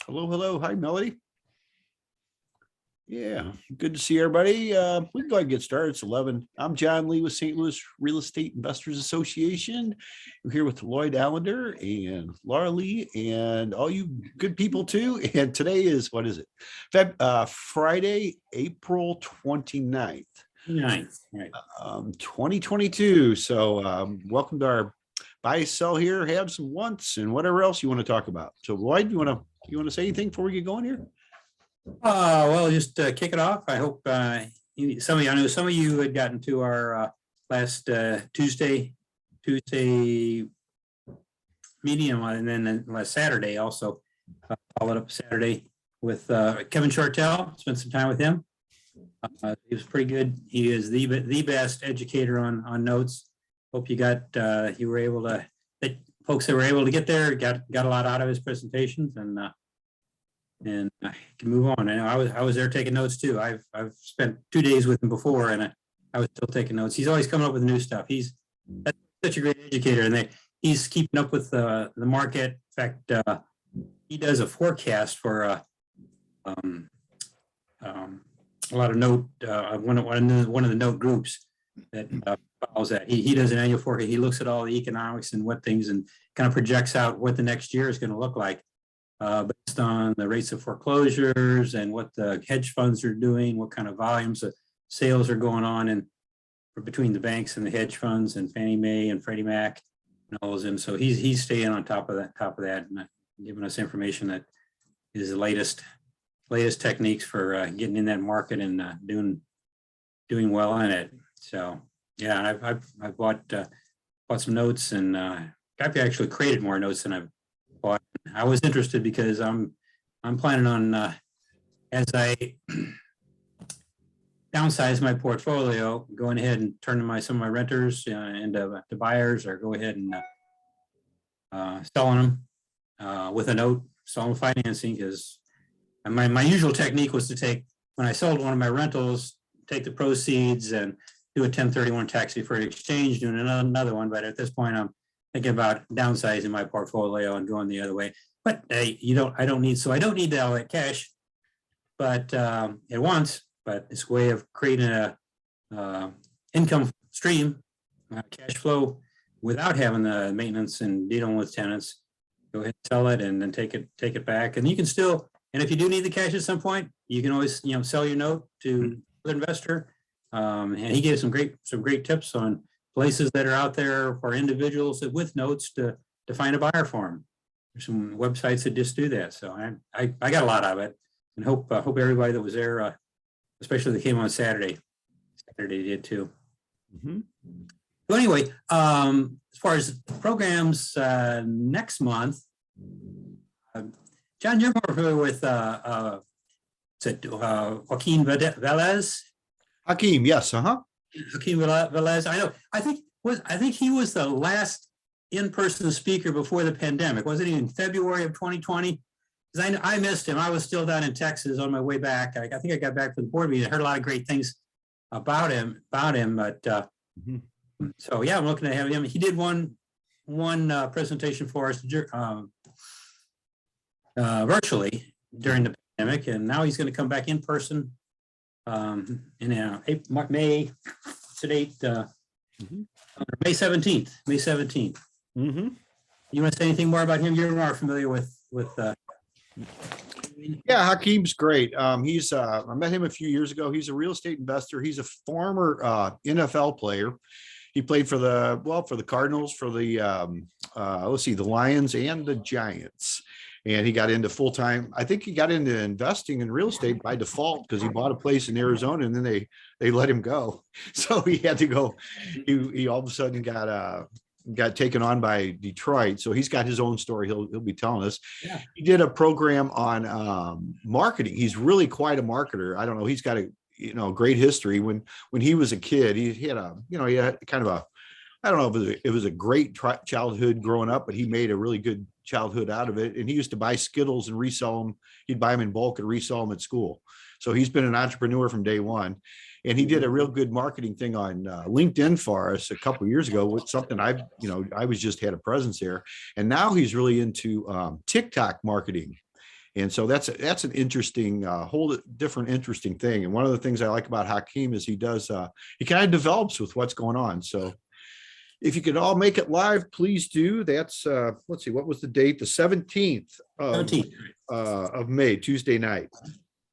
Hello, hello. Hi, Melody. Yeah, good to see everybody. We can go ahead and get started. It's 11. I'm John Lee with St. Louis Real Estate Investors Association. We're here with Lloyd Allender and Laura Lee and all you good people too. And today is, what is it? Friday, April 29th, Ninth, right. 2022. So welcome to our buy, sell here, have some wants and whatever else you want to talk about. So Lloyd, you want to say anything before we get going here? Well, just kick it off. I hope I know some of you had gotten to our last Tuesday meeting, and then last Saturday also followed up Saturday with Kevin Shortell. Spent some time with him. He was pretty good. He is the best educator on notes. Hope you were able to, that folks that were able to get there got a lot out of his presentations, and I can move on. I know I was there taking notes too. I've spent 2 days with him before, and I was still taking notes. He's always coming up with new stuff. He's such a great educator, and he's keeping up with the market. In fact, he does a forecast for a lot of note one of the note groups that follows that. He does an annual forecast. He looks at all the economics and what things, and kind of projects out what the next year is going to look like. Based on the rates of foreclosures and what the hedge funds are doing, what kind of volumes of sales are going on, and between the banks and the hedge funds and Fannie Mae and Freddie Mac and all those. And so he's staying on top of that, and giving us information that is the latest techniques for getting in that market and doing well in it. So yeah, I've bought some notes, and I've actually created more notes than I've bought. I was interested because I'm planning on as I downsize my portfolio, going ahead and turning some of my renters into buyers, or go ahead and selling them with a note, selling financing. Because my usual technique was to take, when I sold one of my rentals, take the proceeds and do a 1031 tax-deferred exchange, doing another one. But at this point, I'm thinking about downsizing my portfolio and going the other way. But I don't need all that cash, but at once. But it's a way of creating a income stream, cash flow, without having the maintenance and dealing with tenants. Go ahead and sell it, and then take it back. And you can still, and if you do need the cash at some point, you can always sell your note to an investor. And he gave some great tips on places that are out there for individuals with notes to find a buyer for them. There's some websites that just do that. So I got a lot out of it, and hope everybody that was there, especially that came on Saturday did too. Mm-hmm. So anyway, as far as programs next month, John, you're more familiar with Joaquin Velez? Hakeem, yes, Hakeem Velez. I know. I think he was the last in-person speaker before the pandemic. Wasn't he in February of 2020? Because I missed him. I was still down in Texas on my way back. I think I got back for the board meeting. I heard a lot of great things about him. But so yeah, I'm looking to have him. He did one presentation for us virtually during the pandemic, and now he's going to come back in person in May. To date, May 17th. May 17th. Mm-hmm. You want to say anything more about him? You're more familiar with. Yeah, Hakeem's great. I met him a few years ago. He's a real estate investor. He's a former NFL player. He played for the Cardinals, for the the Lions and the Giants. And he got into full-time. I think he got into investing in real estate by default, because he bought a place in Arizona, and then they let him go. So he had to go. He all of a sudden got taken on by Detroit. So he's got his own story. He'll be telling us. Yeah. He did a program on marketing. He's really quite a marketer. I don't know. He's got a great history. When he was a kid, he had kind of a, I don't know if it was a great childhood growing up, but he made a really good childhood out of it. And he used to buy Skittles and resell them. He'd buy them in bulk and resell them at school. So he's been an entrepreneur from day one. And he did a real good marketing thing on LinkedIn for us a couple of years ago, with something I was just had a presence there. And now he's really into TikTok marketing. And so that's an interesting, whole different interesting thing. And one of the things I like about Hakeem is he kind of develops with what's going on. So if you could all make it live, please do. That's let's see, what was the date? The 17th of May, Tuesday night.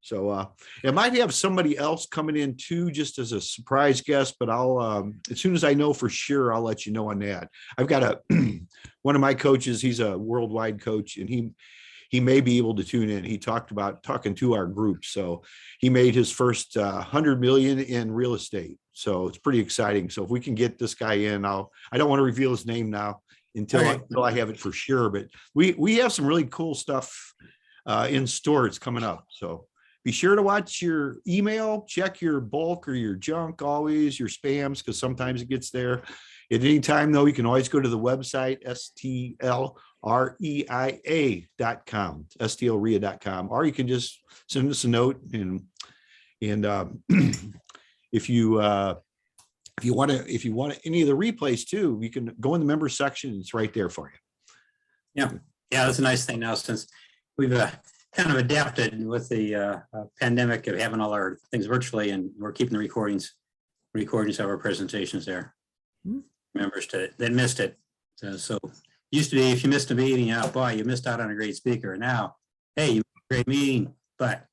So it might have somebody else coming in too, just as a surprise guest, but I'll as soon as I know for sure, I'll let you know on that. I've got one of my coaches, he's a worldwide coach, and he may be able to tune in. He talked about talking to our group. So he made his first 100 million in real estate. So it's pretty exciting. So if we can get this guy in, I don't want to reveal his name now until I have it for sure, but we have some really cool stuff in store. It's coming up. So be sure to watch your email, check your bulk or your junk, always your spams, because sometimes it gets there. At any time, though, you can always go to the website, STLREIA.com, STLREIA.com, or you can just send us a note. And if you want any of the replays too, you can go in the member section. It's right there for you. Yeah, that's a nice thing now, since we've kind of adapted with the pandemic of having all our things virtually, and we're keeping the recordings of our presentations there. Members that missed it. So used to be, if you missed a meeting, boy, you missed out on a great speaker. Now, hey, you missed a great meeting, but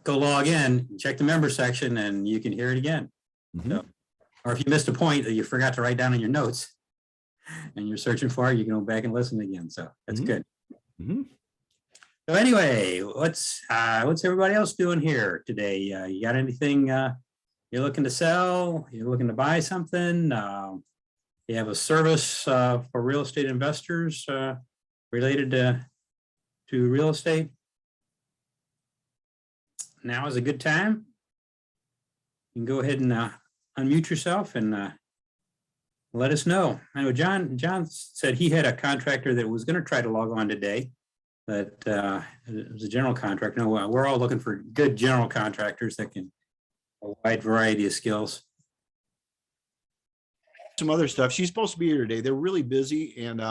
go log in, check the member section, and you can hear it again. So, or if you missed a point that you forgot to write down in your notes and you're searching for it, you can go back and listen again. So that's good. So anyway, what's everybody else doing here today? You got anything you're looking to sell? You're looking to buy something? You have a service for real estate investors related to real estate? Now is a good time. You can go ahead and unmute yourself and let us know. I know John said he had a contractor that was going to try to log on today. But it was a general contractor. No, we're all looking for good general contractors that can a wide variety of skills. Some other stuff. She's supposed to be here today. They're really busy, and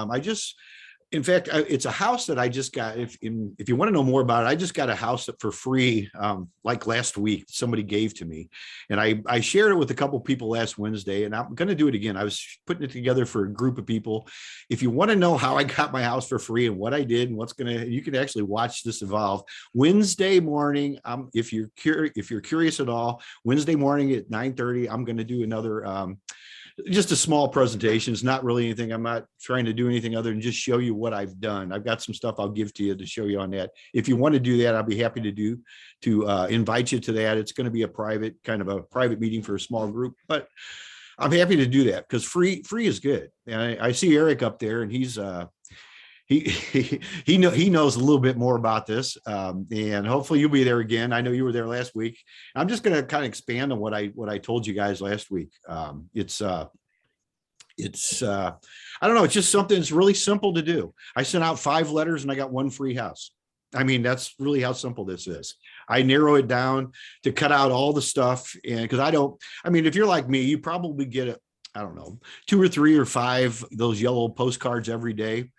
in fact, it's a house that I just got. If you want to know more about it, I just got a house for free, like last week. Somebody gave to me, and I shared it with a couple people last Wednesday, and I'm going to do it again. I was putting it together for a group of people. If you want to know how I got my house for free and what I did and you can actually watch this evolve Wednesday morning. If you're curious at all, Wednesday morning at 9:30, I'm going to do another. Just a small presentation. It's not really anything. I'm not trying to do anything other than just show you what I've done. I've got some stuff I'll give to you to show you on that. If you want to do that, I'll be happy to invite you to that. It's going to be a private meeting for a small group, but I'm happy to do that because free is good. And I see Eric up there, and he knows a little bit more about this, and hopefully you'll be there again. I know you were there last week. I'm just going to kind of expand on what I told you guys last week. It's I don't know. It's just something that's really simple to do. I sent out 5 letters and I got 1 free house. I mean, that's really how simple this is. I narrow it down to cut out all the stuff, and because if you're like me, you probably get 2 or 3 or 5 those yellow postcards every day.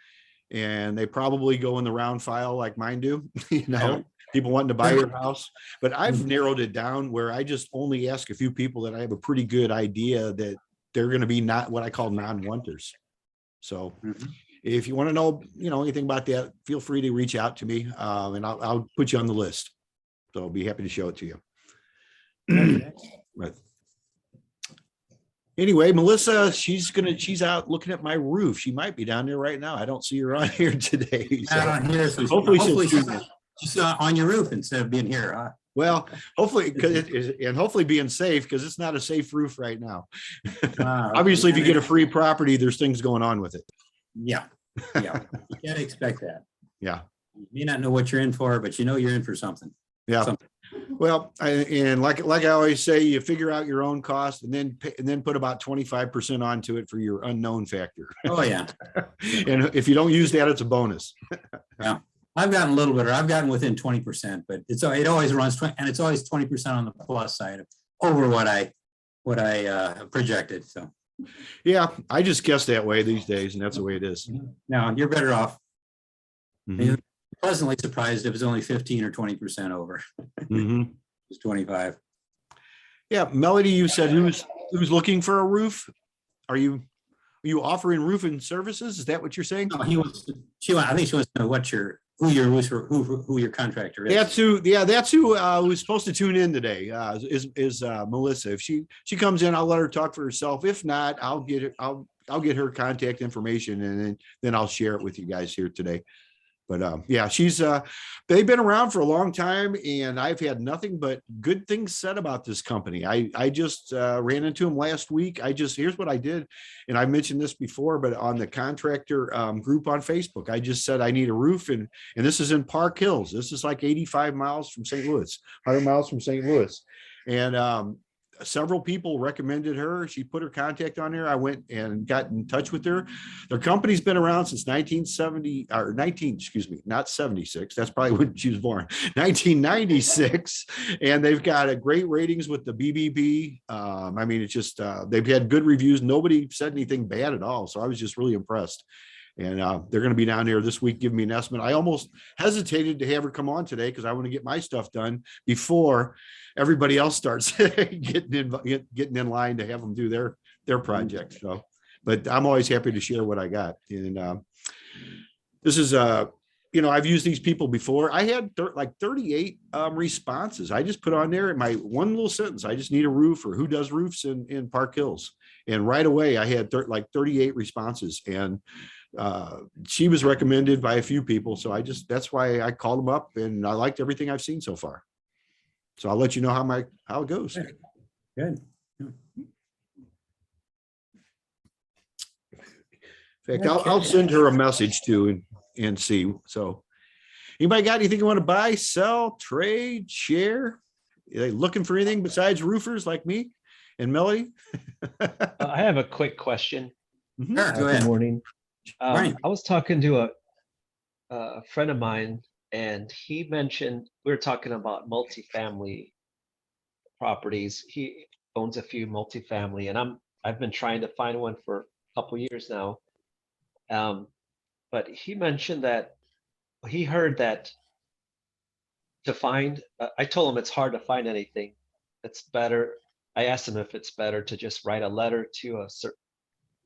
And they probably go in the round file like mine do, people wanting to buy your house. But I've narrowed it down where I just only ask a few people that I have a pretty good idea that they're going to be not what I call non-wanters. So if you want to know, anything about that, feel free to reach out to me, and I'll put you on the list. So I'll be happy to show it to you. Right. Anyway, Melissa, she's out looking at my roof. She might be down there right now. I don't see her on here today. So hopefully she's on your roof instead of being here. Well, hopefully, hopefully being safe, because it's not a safe roof right now. Obviously, if you get a free property, there's things going on with it. Yeah. You can't expect that. Yeah. You may not know what you're in for, but you're in for something. Yeah. Well, and like I always say, you figure out your own cost and then put about 25% onto it for your unknown factor. Oh yeah. And if you don't use that, it's a bonus. Yeah. I've gotten a little better. I've gotten within 20%, but it always runs 20, and it's always 20% on the plus side of over what I projected. So yeah, I just guess that way these days, and that's the way it is. No, you're better off. pleasantly surprised it was only 15 or 20% over. Mhm. It's 25. Yeah, Melody, you said who's looking for a roof? Are you offering roofing services? Is that what you're saying? No, I think she wants to know who your contractor is. That's who was supposed to tune in today. Is Melissa. If she comes in, I'll let her talk for herself. If not, I'll get her contact information, and then I'll share it with you guys here today. But yeah, they've been around for a long time, and I've had nothing but good things said about this company. I just ran into them last week. Here's what I did, and I mentioned this before, but on the contractor group on Facebook, I just said I need a roof, and this is in Park Hills. This is like 85 miles from St. Louis, 100 miles from St. Louis, and several people recommended her. She put her contact on there. I went and got in touch with her. Their company's been around since 1970 or 19, excuse me, not 76. That's probably when she was born, 1996. And they've got a great ratings with the BBB. I mean, it's just, they've had good reviews. Nobody said anything bad at all. So I was just really impressed. And they're going to be down there this week giving me an estimate. I almost hesitated to have her come on today because I want to get my stuff done before everybody else starts getting in line to have them do their projects. So, but I'm always happy to share what I got. And this is I've used these people before. I had like 38 responses. I just put on there in my one little sentence, I just need a roof, or who does roofs in Park Hills. And right away I had like 38 responses, and she was recommended by a few people. So that's why I called them up, and I liked everything I've seen so far. So I'll let you know how it goes. Good. In fact, I'll send her a message too and see. So anybody got anything you want to buy, sell, trade, share? Are they looking for anything besides roofers like me and Melody? I have a quick question. Mhm. Sure, go ahead. Good morning. Morning. I was talking to a friend of mine, and he mentioned, we were talking about multifamily properties. He owns a few multifamily, and I've been trying to find one for a couple years now. But he mentioned that he heard that to find, I told him it's hard to find anything. It's better. I asked him if it's better to just write a letter to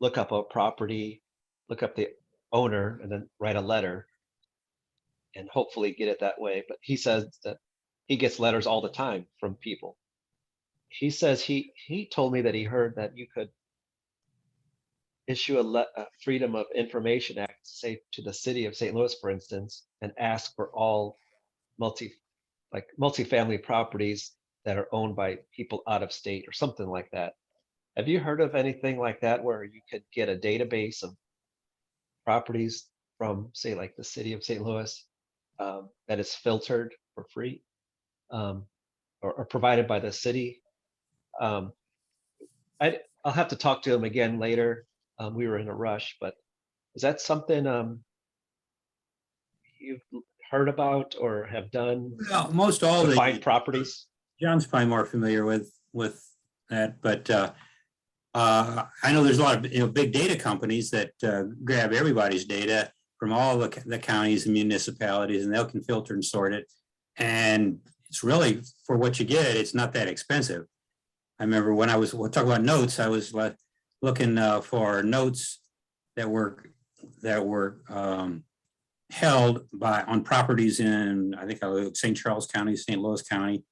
look up a property, look up the owner, and then write a letter and hopefully get it that way. But he says that he gets letters all the time from people. He says he told me that he heard that you could issue a Freedom of Information Act, say to the city of St. Louis, for instance, and ask for all multifamily properties that are owned by people out of state or something like that. Have you heard of anything like that where you could get a database of properties from, say, like the city of St. Louis that is filtered for free or provided by the city? I'll have to talk to him again later. We were in a rush, but is that something you've heard about or have done Well, most all to the find properties? John's probably more familiar with that, but I know there's a lot of big data companies that grab everybody's data from all the counties and municipalities, and they can filter and sort it. And it's really, for what you get, it's not that expensive. I remember when we'll talk about notes, I was looking for notes that were held on properties in, I think, St. Charles County, St. Louis County,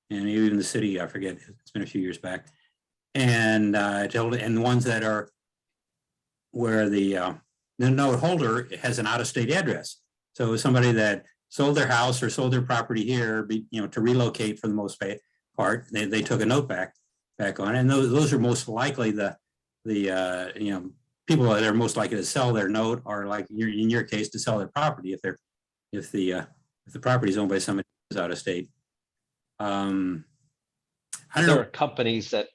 and even the city, I forget, it's been a few years back. And and the ones that are where the note holder has an out-of-state address. So somebody that sold their house or sold their property here, to relocate for the most part, they took a note back on it. And those are most likely the people that are most likely to sell their note, or like in your case, to sell their property if the property is owned by somebody who's out of state. I don't know. There are companies that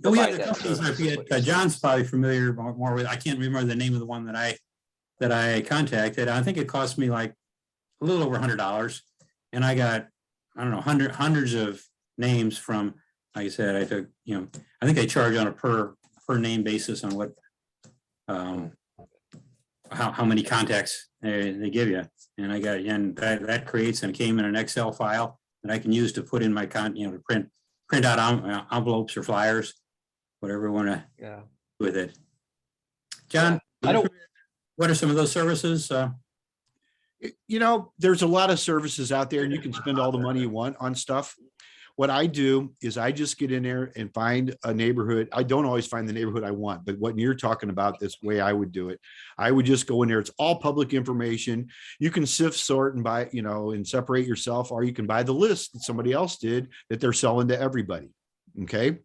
Oh yeah, provide the that companies I service. forget. John's probably familiar more with. I can't remember the name of the one that I contacted. I think it cost me like a little over $100, and I got, I don't know, hundreds of names from. Like I said, I took, I think they charge on a per name basis on what how many contacts they give you. And that creates and came in an Excel file that I can use to put in my to print out envelopes or flyers, whatever we want to Yeah. with it. John, I don't, what are some of those services? There's a lot of services out there and you can spend all the money you want on stuff. What I do is I just get in there and find a neighborhood. I don't always find the neighborhood I want, but what you're talking about, this way I would do it. I would just go in there. It's all public information. You can sift, sort, and buy, and separate yourself, or you can buy the list that somebody else did that they're selling to everybody. Okay.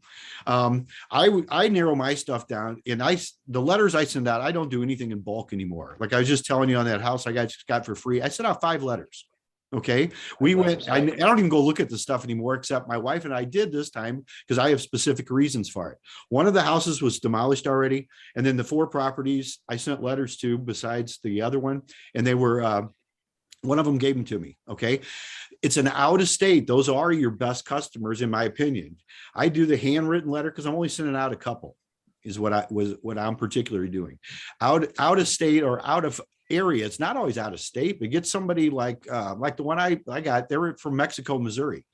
I narrow my stuff down, and the letters I send out, I don't do anything in bulk anymore. Like I was just telling you on that house I got for free. I sent out 5 letters. Okay. I don't even go look at the stuff anymore, except my wife and I did this time because I have specific reasons for it. One of the houses was demolished already. And then the 4 properties I sent letters to besides the other one. And they were, one of them gave them to me. Okay. It's an out of state. Those are your best customers, in my opinion. I do the handwritten letter because I'm only sending out a couple is what I'm particularly doing. Out of state or out of area. It's not always out of state, but get somebody like the one I got, they were from Mexico, Missouri.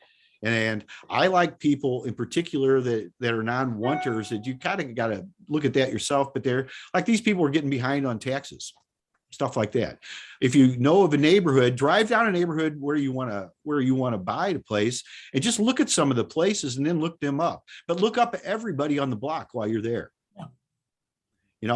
And I like people in particular that are non-wanters, that you kind of got to look at that yourself, but they're like, these people are getting behind on taxes, stuff like that. If you know of a neighborhood, drive down a neighborhood where you want to buy a place and just look at some of the places and then look them up, but look up everybody on the block while you're there.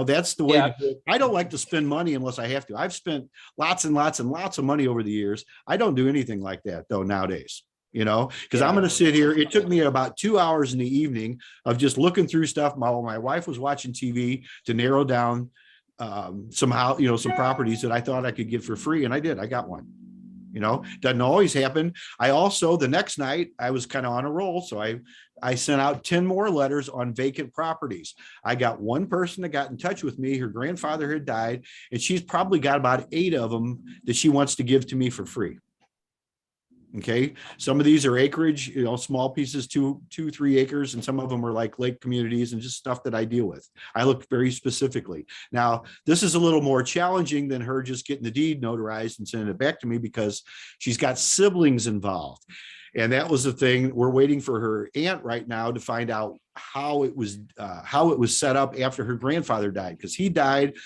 That's the way. Yeah. I don't like to spend money unless I have to. I've spent lots and lots and lots of money over the years. I don't do anything like that though nowadays, because I'm going to sit here. It took me about 2 hours in the evening of just looking through stuff while my wife was watching TV to narrow down some properties that I thought I could get for free. And I did. I got one. Doesn't always happen. I also, the next night, I was kind of on a roll. So I sent out 10 more letters on vacant properties. I got one person that got in touch with me. Her grandfather had died, and she's probably got about 8 of them that she wants to give to me for free. Okay. Some of these are acreage, small pieces, 2-3 acres. And some of them are like lake communities and just stuff that I deal with. I look very specifically. Now, this is a little more challenging than her just getting the deed notarized and sending it back to me because she's got siblings involved. And that was the thing. We're waiting for her aunt right now to find out how it was set up after her grandfather died, because he died.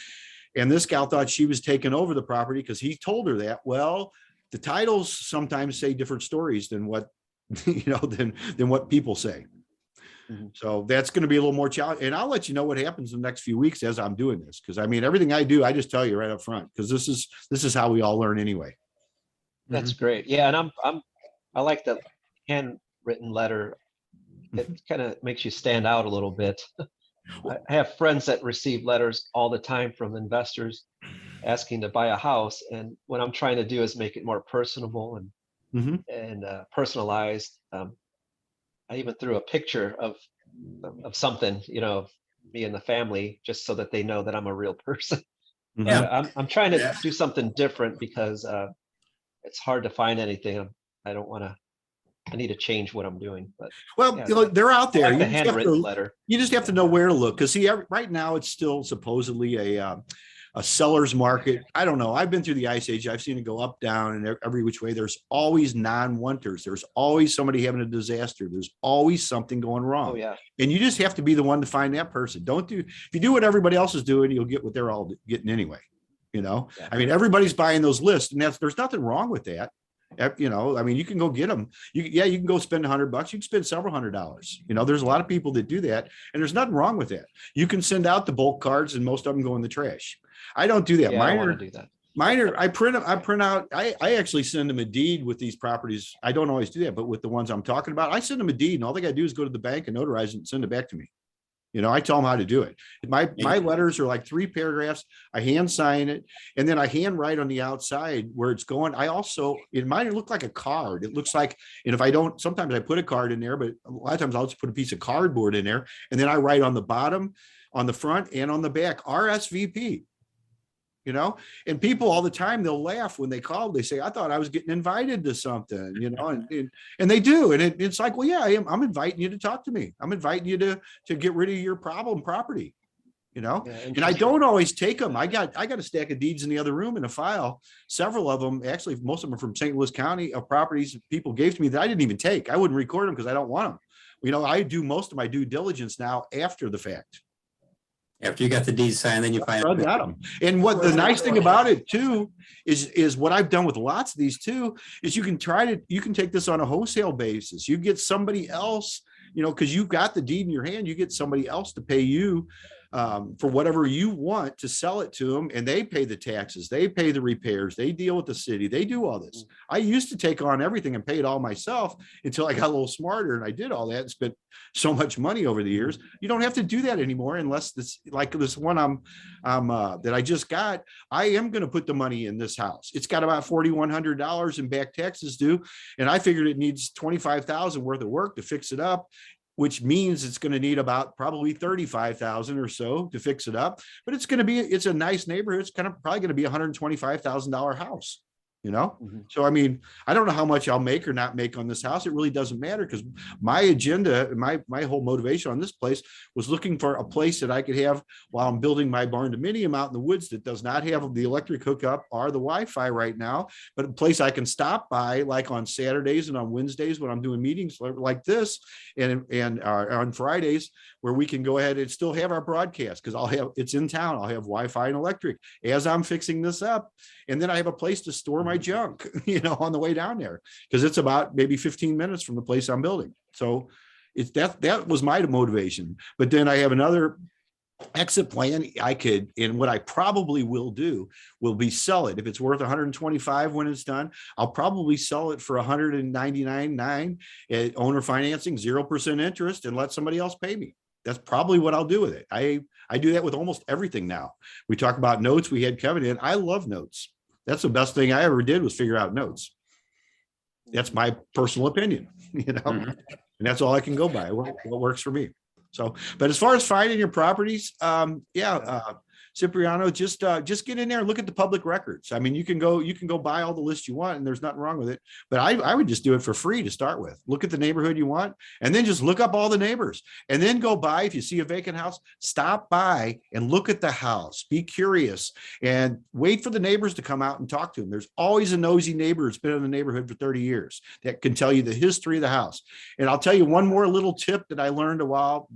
And this gal thought she was taking over the property because he told her that. Well, the titles sometimes say different stories than what, than what people say. Mm-hmm. So that's going to be a little more challenging. And I'll let you know what happens in the next few weeks as I'm doing this. Because everything I do, I just tell you right up front, because this is how we all learn anyway. That's great. Yeah. And I like the handwritten letter. It kind of makes you stand out a little bit. I have friends that receive letters all the time from investors asking to buy a house, and what I'm trying to do is make it more personable and personalized. I even threw a picture of something, me and the family, just so that they know that I'm a real person. Yeah. I'm trying to do something different because it's hard to find anything. I need to change what I'm doing. But they're out there. Like the handwritten letter. You just have to know where to look, because right now it's still supposedly a seller's market. I don't know. I've been through the ice age. I've seen it go up, down, and every which way. There's always non-wanters. There's always somebody having a disaster. There's always something going wrong. Oh yeah. And you just have to be the one to find that person. If you do what everybody else is doing, you'll get what they're all getting anyway. Yeah. Everybody's buying those lists, and there's nothing wrong with that. You can go get them. You can go spend $100. You can spend several $100s. There's a lot of people that do that, and there's nothing wrong with that. You can send out the bulk cards, and most of them go in the trash. I don't do that. Yeah, I don't want to do that. I print out. I actually send them a deed with these properties. I don't always do that, but with the ones I'm talking about, I send them a deed, and all they got to do is go to the bank and notarize it and send it back to me. I tell them how to do it. My letters are like 3 paragraphs. I hand sign it, and then I hand write on the outside where it's going. I also, in mine, it looked like a card. It looks like, and if I don't, sometimes I put a card in there, but a lot of times I'll just put a piece of cardboard in there, and then I write on the bottom, on the front, and on the back, RSVP. And people all the time, they'll laugh when they call. They say, I thought I was getting invited to something, and they do. And it's like, well, yeah, I'm inviting you to talk to me. I'm inviting you to get rid of your problem property. you know? Yeah, And I interesting. don't always take them. I got a stack of deeds in the other room in a file. Several of them, actually, most of them are from St. Louis County, of properties people gave to me that I didn't even take. I wouldn't record them because I don't want them. You know, I do most of my due diligence now after the fact. After you got the deed signed, then you find I out. got them. And what the nice thing about it too is what I've done with lots of these too, is you can take this on a wholesale basis. You get somebody else, you know, because you've got the deed in your hand, you get somebody else to pay you for whatever you want to sell it to them, and they pay the taxes, they pay the repairs, they deal with the city, they do all this. I used to take on everything and pay it all myself until I got a little smarter, and I did all that and spent so much money over the years. You don't have to do that anymore unless this, like this one that I just got. I am going to put the money in this house. It's got about $4,100 in back taxes due, and I figured it needs $25,000 worth of work to fix it up, which means it's going to need about probably 35,000 or so to fix it up. But it's a nice neighborhood. It's probably going to be $125,000 house, you know? So, I mean, I don't know how much I'll make or not make on this house. It really doesn't matter, because my agenda, my whole motivation on this place was looking for a place that I could have while I'm building my barn dominium out in the woods that does not have the electric hookup or the Wi-Fi right now, but a place I can stop by like on Saturdays and on Wednesdays when I'm doing meetings like this, and on Fridays where we can go ahead and still have our broadcast, because it's in town. I'll have Wi-Fi and electric as I'm fixing this up. And then I have a place to store my junk, you know, on the way down there, because it's about maybe 15 minutes from the place I'm building. So that was my motivation. But then I have another exit plan. And what I probably will do will be sell it. If it's worth 125 when it's done, I'll probably sell it for 199.9 at owner financing, 0% interest, and let somebody else pay me. That's probably what I'll do with it. I do that with almost everything now. We talk about notes. We had Kevin in. I love notes. That's the best thing I ever did, was figure out notes. That's my personal opinion, you know, and that's all I can go by, what works for me. So, but as far as finding your properties, Cipriano, just get in there and look at the public records. I mean, you can go buy all the lists you want, and there's nothing wrong with it. But I would just do it for free to start with. Look at the neighborhood you want, and then just look up all the neighbors, and then go by. If you see a vacant house, stop by and look at the house. Be curious and wait for the neighbors to come out and talk to them. There's always a nosy neighbor that's been in the neighborhood for 30 years that can tell you the history of the house. And I'll tell you one more little tip that I learned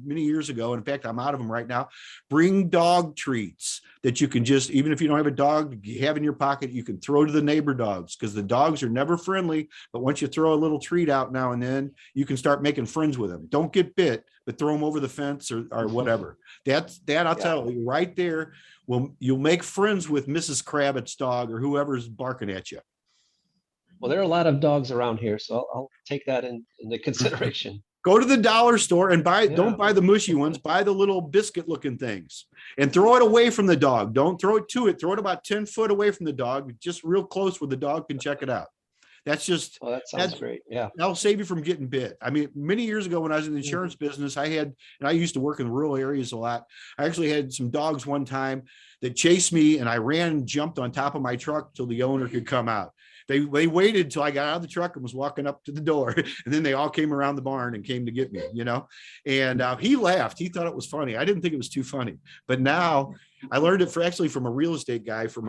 many years ago. In fact, I'm out of them right now. Bring dog treats that you can just, even if you don't have a dog you have in your pocket, you can throw to the neighbor dogs, because the dogs are never friendly. But once you throw a little treat out now and then, you can start making friends with them. Don't get bit, but throw them over the fence or whatever. I'll tell you right there. Well, you'll make friends with Mrs. Kravitz' dog or whoever's barking at you. Well, there are a lot of dogs around here, so I'll take that into consideration. Go to the dollar store and don't buy the mushy ones, buy the little biscuit looking things, and throw it away from the dog. Don't throw it to it. Throw it about 10 foot away from the dog, just real close where the dog can check it out. That's just, that sounds great. Yeah. That'll save you from getting bit. I mean, many years ago when I was in the insurance business, and I used to work in rural areas a lot. I actually had some dogs one time that chased me, and I ran and jumped on top of my truck till the owner could come out. They waited till I got out of the truck and was walking up to the door, and then they all came around the barn and came to get me, you know, and he laughed. He thought it was funny. I didn't think it was too funny, but now I learned it from a real estate guy from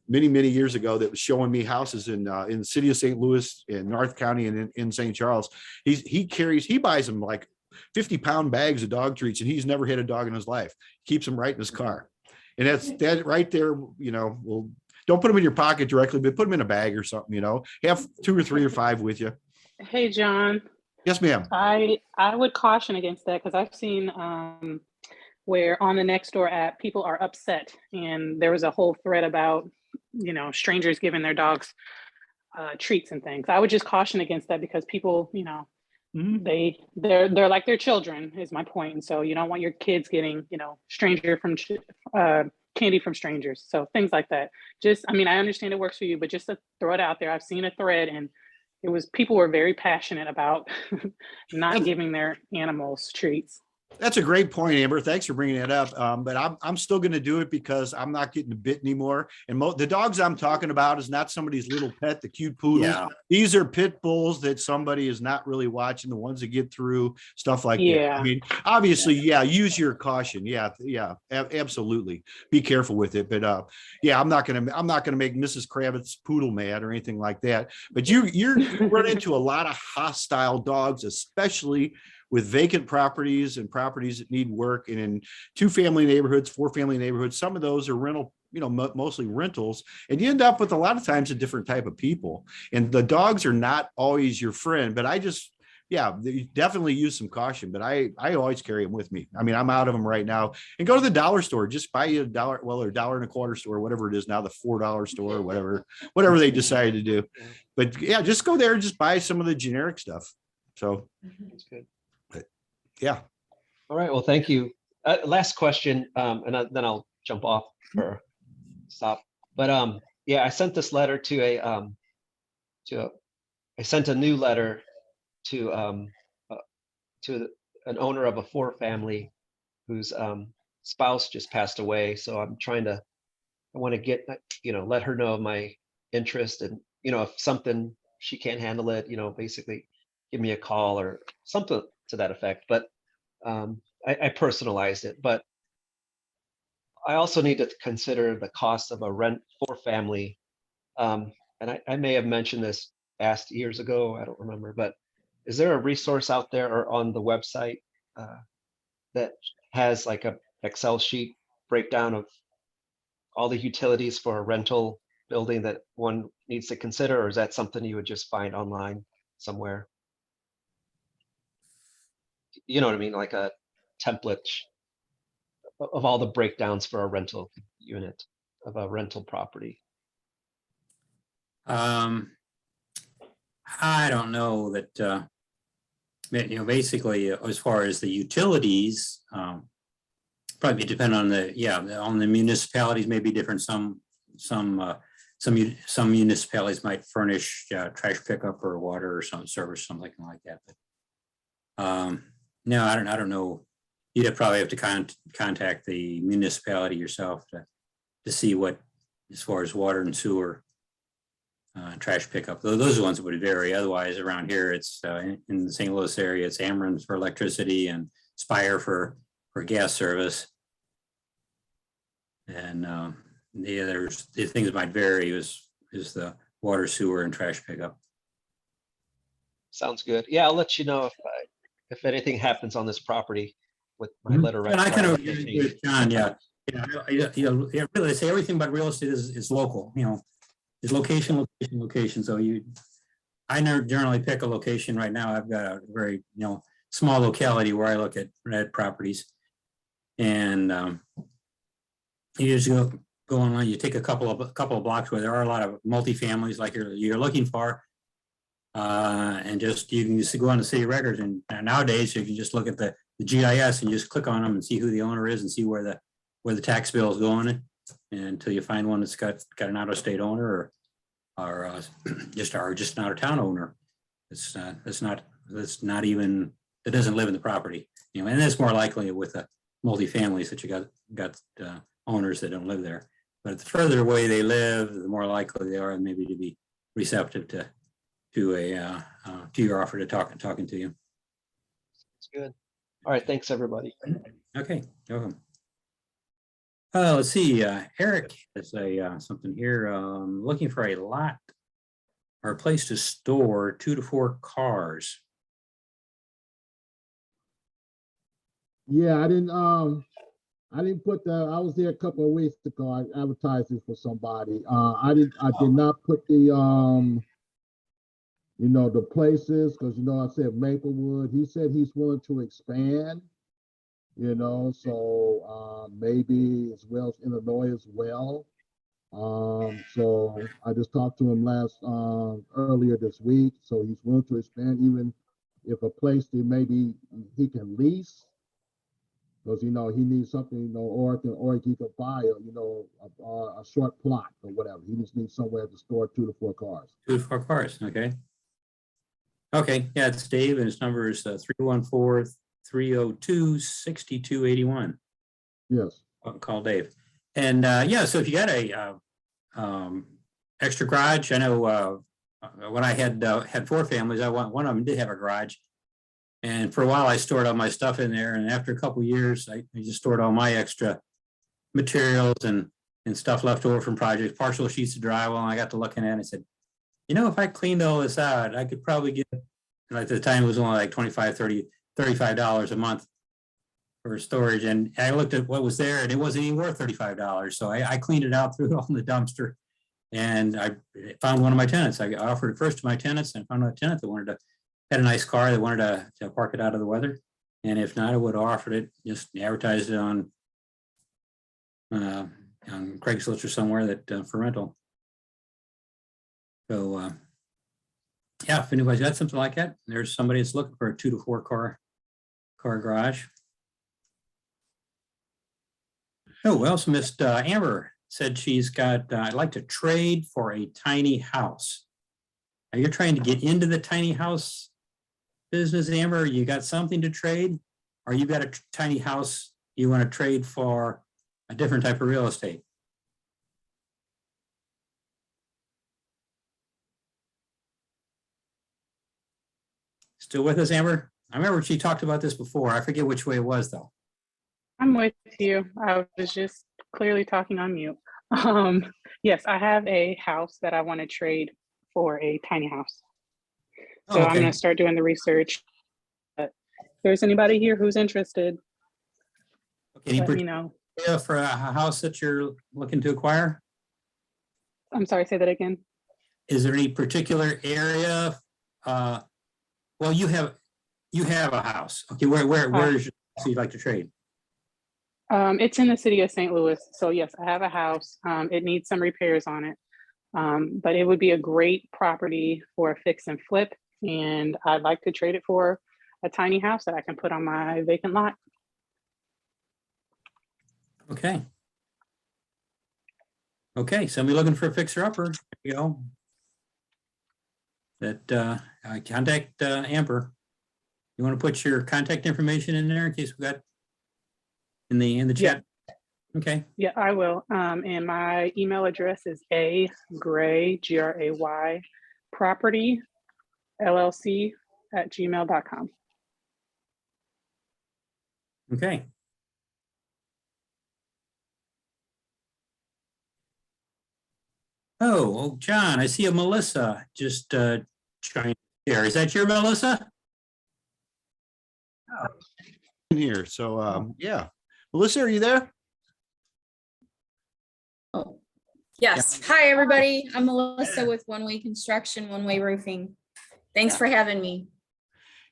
many, many years ago that was showing me houses in the city of St. Louis, in North County, and in St. Charles. He buys them like 50-pound bags of dog treats, and he's never had a dog in his life. Keeps them right in his car. And that right there, you know, don't put them in your pocket directly, but put them in a bag or something, you know, have 2 or 3 or 5 with you. Hey, John. Yes, ma'am. I would caution against that, because I've seen where on the Nextdoor app, people are upset. And there was a whole thread about, you know, strangers giving their dogs treats and things. I would just caution against that, because people, you know, they're like their children, is my point. And so you don't want your kids getting, you know, candy from strangers. So things like that. I mean, I understand it works for you, but just to throw it out there, I've seen a thread, and people were very passionate about not giving their animals treats. That's a great point, Amber. Thanks for bringing that up. But I'm still going to do it because I'm not getting bit anymore. And the dogs I'm talking about is not somebody's little pet, the cute poodles. Yeah. These are pit bulls that somebody is not really watching, the ones that get through, stuff like that. Yeah. I mean, obviously, yeah, use your caution. Yeah, absolutely. Be careful with it. But yeah, I'm not gonna make Mrs. Kravitz poodle mad or anything like that. But you run into a lot of hostile dogs, especially with vacant properties and properties that need work, and in 2-family neighborhoods, 4-family neighborhoods. Some of those are rental, mostly rentals, and you end up with a lot of times a different type of people, and the dogs are not always your friend. But you definitely use some caution, but I always carry them with me. I mean, I'm out of them right now. And go to the dollar store, just buy you $1, well, or $1.25 store, whatever it is now, the $4 store, whatever they decide to do. But yeah, just go there and just buy some of the generic stuff. So That's good. yeah. All right. Well, thank you. Last question, then I'll jump off for stop. But yeah, I sent this letter to I sent a new letter to an owner of a 4-family whose spouse just passed away. So I want to get, let her know of my interest, and if something she can't handle it, basically give me a call or something to that effect. But I personalized it, but I also need to consider the cost of a rent 4-family. And I may have mentioned this, asked years ago, I don't remember, but is there a resource out there or on the website that has like a Excel sheet breakdown of all the utilities for a rental building that one needs to consider, or is that something you would just find online somewhere? You know what I mean? Like a template of all the breakdowns for a rental unit of a rental property. I don't know that, basically as far as the utilities, probably depend on on the municipalities may be different. Some municipalities might furnish trash pickup or water or some service, something like that. But no, I don't know. You'd probably have to contact the municipality yourself to see what, as far as water and sewer, trash pickup. Those are the ones that would vary. Otherwise, around here, it's in the St. Louis area, it's Ameren for electricity and Spire for gas service. And there's the things that might vary is the water, sewer, and trash pickup. Sounds good. Yeah, I'll let you know if anything happens on this property with my letter. And I kind of agree with John. Yeah, really, say everything about real estate is local. Is location. So I never generally pick a location. Right now, I've got a very small locality where I look at properties, and you just go online. You take a couple of blocks where there are a lot of multifamilies like you're looking for, and you can just go on the city records. And nowadays, you can just look at the GIS and just click on them and see who the owner is and see where the tax bill is going. And until you find one that's got an out-of-state owner or just an out-of-town owner, that doesn't live in the property. And that's more likely with the multifamilies that you got owners that don't live there. But the further away they live, the more likely they are maybe to be receptive to your offer to talking to you. It's good. All right, thanks everybody. Okay, you're welcome. Let's see, Eric has something here, looking for a lot or a place to store 2 to 4 cars. Yeah, I didn't put the, I was there a couple of weeks ago. I advertised it for somebody. I did not put the, the places, because, I said Maplewood. He said he's willing to expand, so maybe as well as Illinois as well. So I just talked to him earlier this week. So he's willing to expand, even if a place that maybe he can lease, because he needs something, or he could buy a short plot or whatever. He just needs somewhere to store 2 to 4 cars. 2 to 4 cars, okay. Okay, yeah, it's Dave, and his number is 302-6281. Yes. Call Dave. And yeah, so if you got a extra garage, I know when I had 4 families, one of them did have a garage. And for a while I stored all my stuff in there. And after a couple of years, I just stored all my extra materials and stuff left over from projects, partial sheets of drywall. And I got to looking at it and said, you know, if I cleaned all this out, I could probably get, and at the time it was only like $25, $35 a month for storage. And I looked at what was there and it wasn't even worth $35. So I cleaned it out, threw it all in the dumpster. And I found one of my tenants. I offered it first to my tenants and found a tenant that had a nice car. They wanted to park it out of the weather. And if not, I would have offered it, just advertised it on Craigslist or somewhere that for rental. So yeah, if anybody's got something like that, there's somebody that's looking for a 2 to 4 car garage. Oh, we also missed Amber said she's got, I'd like to trade for a tiny house. Are you trying to get into the tiny house business, Amber? You got something to trade? Or you got a tiny house you want to trade for a different type of real estate? Still with us, Amber? I remember she talked about this before. I forget which way it was though. I'm with you. I was just clearly talking on mute. Yes, I have a house that I want to trade for a tiny house. So I'm going to start doing the research. But if there's anybody here who's interested, let me know. For a house that you're looking to acquire? I'm sorry, say that again. Is there any particular area? Well, you have a house. Okay, where is your house you'd like to trade? It's in the city of St. Louis. So yes, I have a house. It needs some repairs on it. But it would be a great property for a fix and flip. And I'd like to trade it for a tiny house that I can put on my vacant lot. Okay. Okay, somebody looking for a fixer-upper, you know. That contact Amber. You want to put your contact information in there in case we got in the chat? Yeah. Okay. Yeah, I will. And my email address is agray, Gray, property LLC @gmail.com. Okay. Oh, John, I see a Melissa just trying here. Is that your Melissa? In here. So yeah. Melissa, are you there? Oh, yes. Hi, everybody. I'm Melissa with One Way Construction, One Way Roofing. Thanks for having me.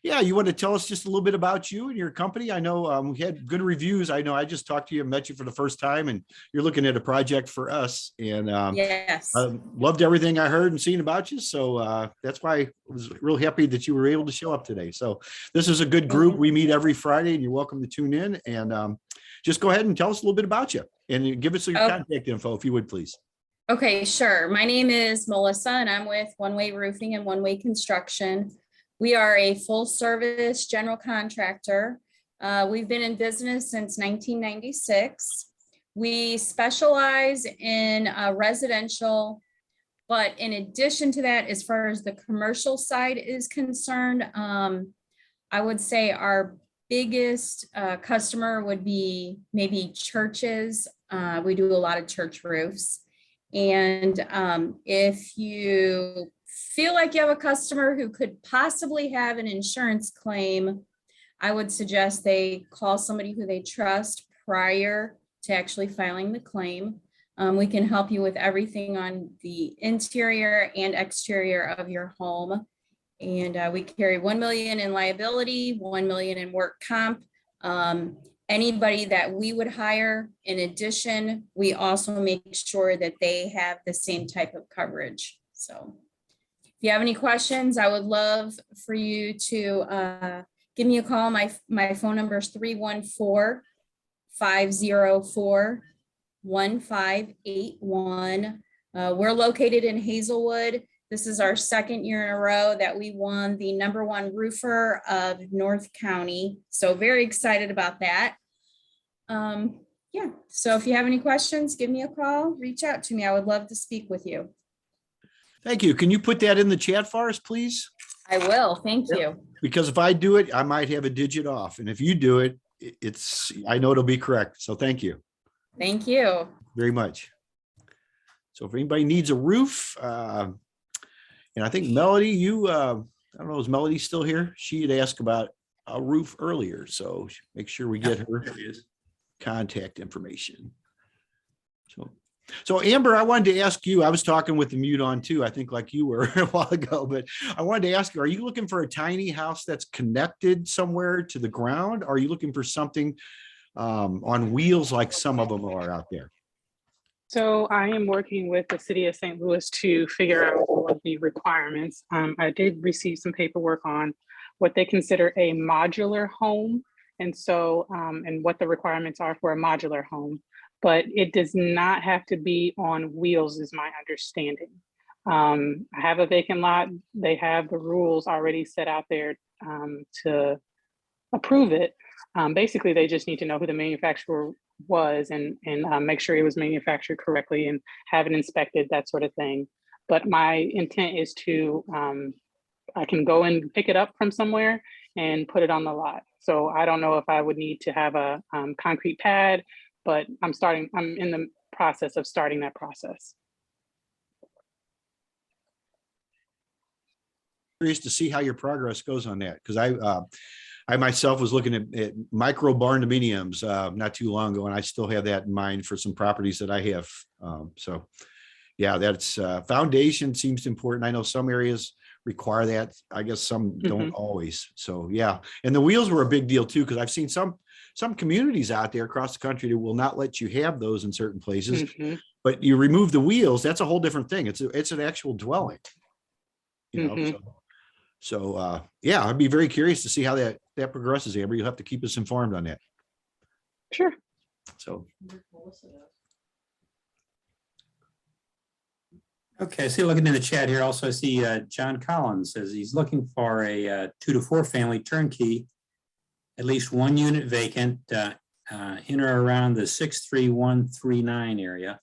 Yeah, you want to tell us just a little bit about you and your company? I know we had good reviews. I know I just talked to you, met you for the first time, and you're looking at a project for us. And yes, I loved everything I heard and seen about you. So that's why I was real happy that you were able to show up today. So this is a good group. We meet every Friday, and you're welcome to tune in. And just go ahead and tell us a little bit about you and give us your contact info, if you would, please. Okay, sure. My name is Melissa, and I'm with One Way Roofing and One Way Construction. We are a full service general contractor. We've been in business since 1996. We specialize in residential, but in addition to that, as far as the commercial side is concerned, I would say our biggest customer would be maybe churches. We do a lot of church roofs. And if you feel like you have a customer who could possibly have an insurance claim, I would suggest they call somebody who they trust prior to actually filing the claim. We can help you with everything on the interior and exterior of your home. And we carry $1 million in liability, $1 million in work comp. Anybody that we would hire, in addition, we also make sure that they have the same type of coverage. So if you have any questions, I would love for you to give me a call. My phone number is 314-504-1581. We're located in Hazelwood. This is our second year in a row that we won the #1 roofer of North County. So very excited about that. Yeah, so if you have any questions, give me a call, reach out to me. I would love to speak with you. Thank you. Can you put that in the chat for us, please? I will, thank you. Because if I do it, I might have a digit off. And if you do it, I know it'll be correct. So thank you Thank you. very much. So if anybody needs a roof, and I think Melody, I don't know, is Melody still here? She had asked about a roof earlier, so make sure we get her contact information. So Amber, I wanted to ask you, I was talking with the mute on too, I think like you were a while ago, but I wanted to ask you, are you looking for a tiny house that's connected somewhere to the ground? Are you looking for something on wheels like some of them are out there? So I am working with the city of St. Louis to figure out all of the requirements. I did receive some paperwork on what they consider a modular home. And so, and what the requirements are for a modular home, but it does not have to be on wheels is my understanding. I have a vacant lot. They have the rules already set out there to approve it. Basically, they just need to know who the manufacturer was and make sure it was manufactured correctly and have it inspected, that sort of thing. But my intent is to, I can go and pick it up from somewhere and put it on the lot. So I don't know if I would need to have a concrete pad, but I'm in the process of starting that process. Curious to see how your progress goes on that, because I myself was looking at micro barndominiums not too long ago, and I still have that in mind for some properties that I have. So yeah, that's foundation seems important. I know some areas require that. I guess some don't always. So yeah, and the wheels were a big deal too, because I've seen some communities out there across the country that will not let you have those in certain places. But you remove the wheels, that's a whole different thing. It's an actual dwelling. You know, so yeah, I'd be very curious to see how that progresses, Amber. You'll have to keep us informed on that. Sure. So. Okay, see, looking in the chat here, also I see John Collins says he's looking for a 2 to 4 family turnkey, at least 1 unit vacant, in or around the 63139 area.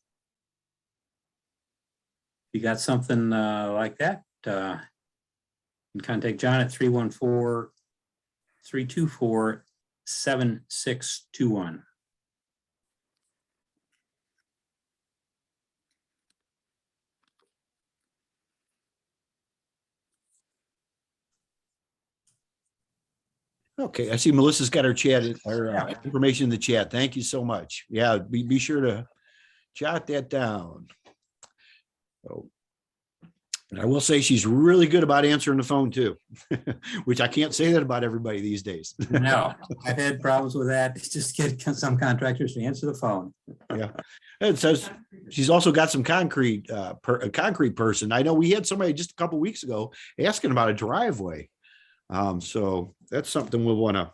If you got something like that, you can contact John at 314-324-7621. Okay, I see Melissa's got her chat, her information in the chat. Thank you so much. Yeah, be sure to jot that down. So, and I will say she's really good about answering the phone too, which I can't say that about everybody these days. No, I've had problems with that. It's just get some contractors to answer the phone. Yeah, it says she's also got some concrete, a concrete person. I know we had somebody just a couple of weeks ago asking about a driveway. So that's something we'll want to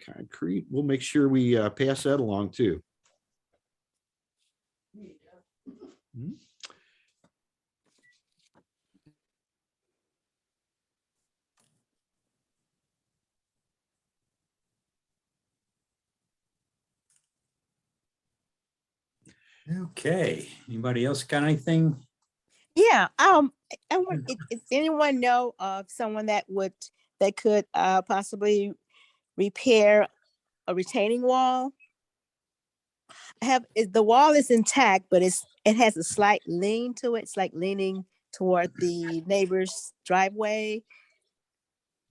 concrete. We'll make sure we pass that along too. Okay, anybody else got anything? Yeah, I want, if anyone know of someone that could possibly repair a retaining wall? The wall is intact, but it has a slight lean to it. It's like leaning toward the neighbor's driveway.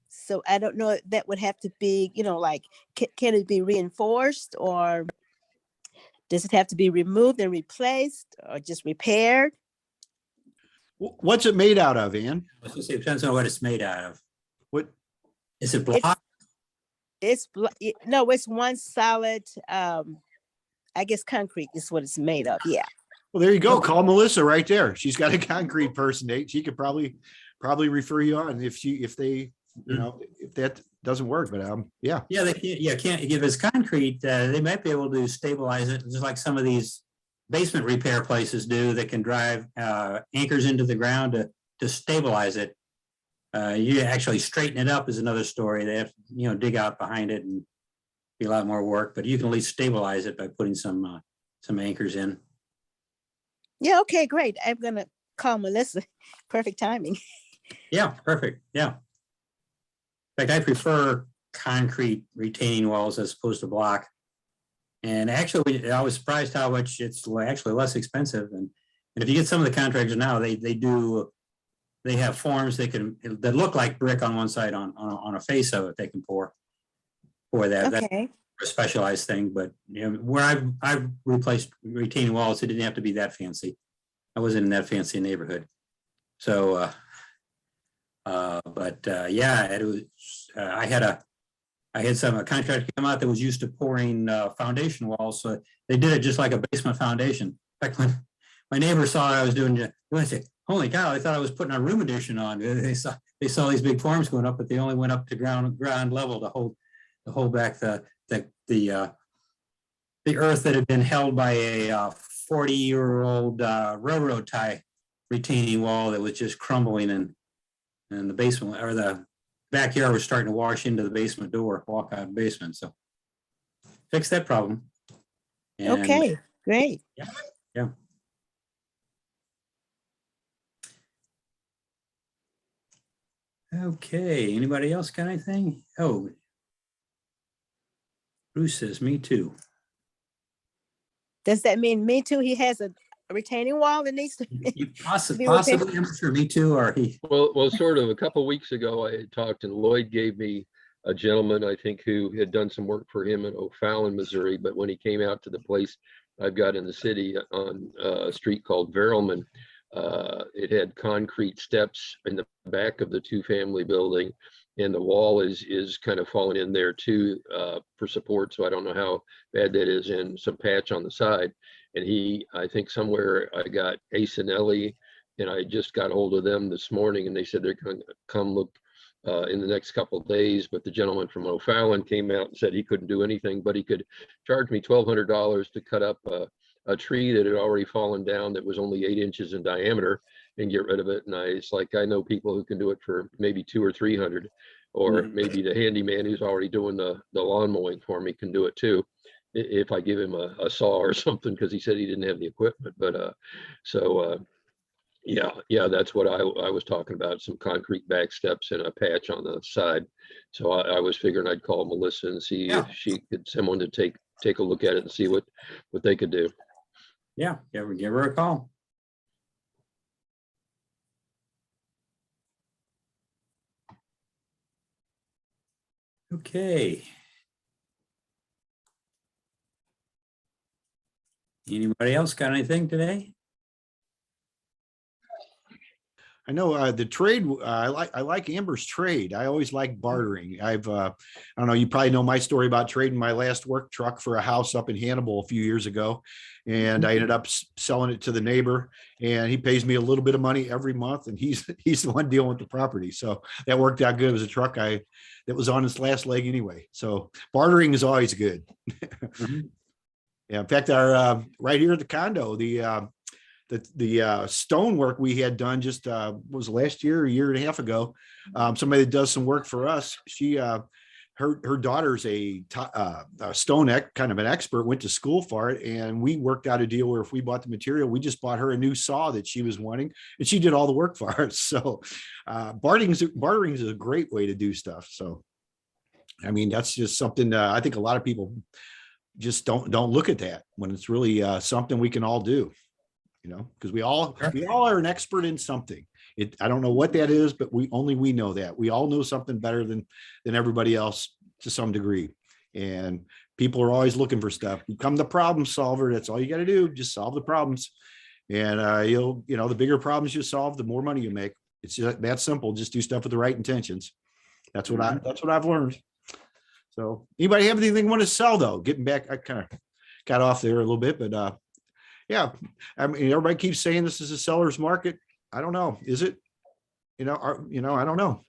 So I don't know if that would have to be, like, can it be reinforced, or does it have to be removed and replaced, or just repaired? What's it made out of, Ann? I was gonna say, it depends on what it's made out of. What? Is it block? No, it's one solid, I guess concrete is what it's made of. Yeah. Well, there you go. Call Melissa right there. She's got a concrete person, Nate. She could probably refer you on if that doesn't work, but yeah. Yeah, can't if it's concrete, they might be able to stabilize it, just like some of these basement repair places do, that can drive anchors into the ground to stabilize it. You actually straighten it up is another story. They have to, dig out behind it and be a lot more work, but you can at least stabilize it by putting some anchors in. Yeah, okay, great. I'm gonna call Melissa. Perfect timing. Yeah, perfect. Yeah. In fact, I prefer concrete retaining walls as opposed to block. And actually, I was surprised how much it's actually less expensive. And if you get some of the contractors now, they have forms that look like brick on one side on a face of it. They can pour that. That's Okay, a specialized thing. But where I've replaced retaining walls, it didn't have to be that fancy. I wasn't in that fancy neighborhood. So, yeah, it was. I had some contractor come out that was used to pouring foundation walls. So they did it just like a basement foundation. In fact, when my neighbor saw what I was doing, I said, "Holy cow! I thought I was putting a room addition on." They saw these big forms going up, but they only went up to ground level to hold back the earth that had been held by a 40-year-old railroad tie retaining wall that was just crumbling, and the basement or the backyard was starting to wash into the basement door, walk out basement. So fix that problem. And okay, great. yeah. Okay, anybody else got anything? Oh, Bruce says, me too. Does that mean me too? He has a retaining wall that needs to Possibly, be repaired? I'm not sure, me too, or he. Well, sort of. A couple weeks ago, I had talked, and Lloyd gave me a gentleman, I think, who had done some work for him in O'Fallon, Missouri. But when he came out to the place I've got in the city on a street called Verrilman, it had concrete steps in the back of the two-family building, and the wall is kind of falling in there too for support. So I don't know how bad that is, and some patch on the side. And I think somewhere I got Ace and Ellie, and I just got hold of them this morning, and they said they're going to come look in the next couple of days. But the gentleman from O'Fallon came out and said he couldn't do anything, but he could charge me $1,200 to cut up a tree that had already fallen down that was only 8 inches in diameter and get rid of it. And it's like, I know people who can do it for maybe 200 or 300, or maybe the handyman who's already doing the lawn mowing for me can do it too, if I give him a saw or something, because he said he didn't have the equipment. But yeah, that's what I was talking about, some concrete back steps and a patch on the side. So I was figuring I'd call Melissa and see if she could, someone to take a look at it and see what they could do. Yeah, give her a call. Okay. Anybody else got anything today? I know the trade. I like Amber's trade. I always like bartering. I don't know. You probably know my story about trading my last work truck for a house up in Hannibal a few years ago, and I ended up selling it to the neighbor, and he pays me a little bit of money every month, and he's the one dealing with the property. So that worked out good. It was a truck that was on its last leg anyway. So bartering is always good. Mm-hmm. Yeah. In fact, our right here at the condo, the stonework we had done just was last year, a year and a half ago. Somebody that does some work for us. She her daughter's a stone kind of an expert, went to school for it, and we worked out a deal where if we bought the material, we just bought her a new saw that she was wanting, and she did all the work for us. So bartering is a great way to do stuff. So I mean, that's just something I think a lot of people just don't look at that when it's really something we can all do. Because we all are an expert in something. I don't know what that is, but we know that we all know something better than everybody else to some degree. And people are always looking for stuff. Become the problem solver. That's all you got to do. Just solve the problems. And the bigger problems you solve, the more money you make. It's just that simple. Just do stuff with the right intentions. That's what I've learned. So anybody have anything want to sell though? Getting back, I kind of got off there a little bit, but yeah, I mean, everybody keeps saying this is a seller's market. I don't know. Is it? I don't know.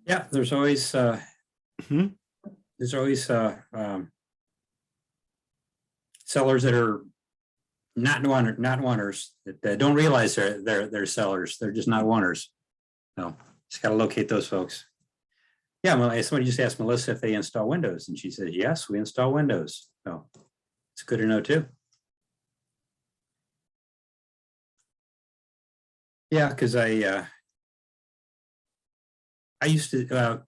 Yeah, there's always sellers that are not oneers that don't realize they're sellers. They're just not oneers. So just got to locate those folks. Yeah, well, somebody just asked Melissa if they install windows, and she said, yes, we install windows. So it's good to know too. Yeah, because I used to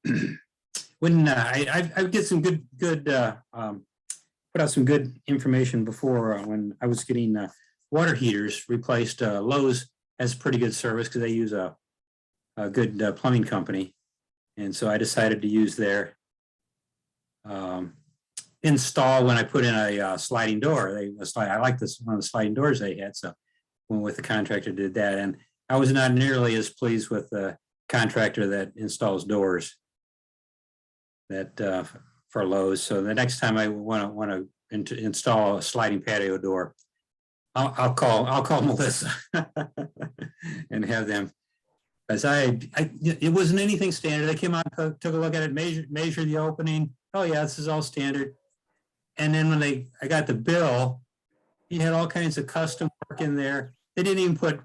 when I get some good put out some good information before when I was getting water heaters replaced. Lowe's has pretty good service because they use a good plumbing company, and so I decided to use their install when I put in a sliding door. I like this one of the sliding doors they had, so went with the contractor did that, and I was not nearly as pleased with the contractor that installs doors that for Lowe's. So the next time I want to install a sliding patio door, I'll call Melissa and have them. As it wasn't anything standard. They came out, took a look at it, measured the opening. Oh yeah, this is all standard. And then when I got the bill, he had all kinds of custom work in there. They didn't even put.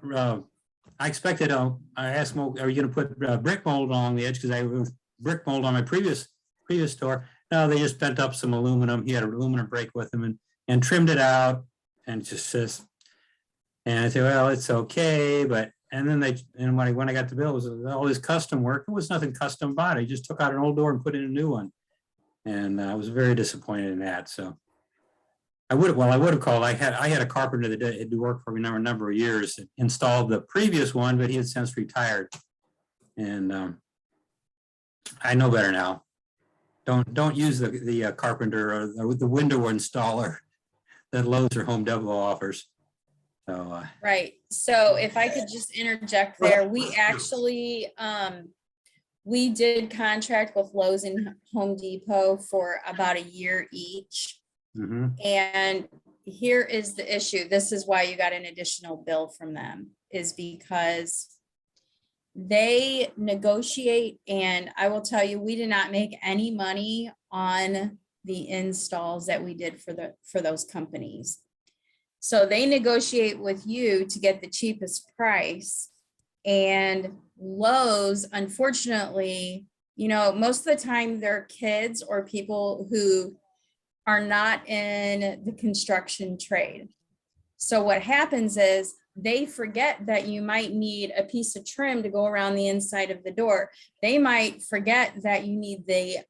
I expected. I asked him, "Are you going to put brick mold along the edge?" Because I was brick mold on my previous door. No, they just bent up some aluminum. He had an aluminum brake with him and trimmed it out, and just says. And I said, "Well, it's okay," but and then when I got the bill, it was all this custom work. It was nothing custom about it. He just took out an old door and put in a new one, and I was very disappointed in that. So. I would have called. I had a carpenter that had worked for me a number of years, installed the previous one, but he had since retired. And I know better now. Don't use the carpenter or the window installer that Lowe's or Home Depot offers. So Right. So if I could just interject there, we actually we did contract with Lowe's and Home Depot for about a year each. mhm. And here is the issue. This is why you got an additional bill from them, is because they negotiate, and I will tell you, we did not make any money on the installs that we did for those companies. So they negotiate with you to get the cheapest price. And Lowe's, unfortunately, most of the time they're kids or people who are not in the construction trade. So what happens is they forget that you might need a piece of trim to go around the inside of the door. They might forget that you need the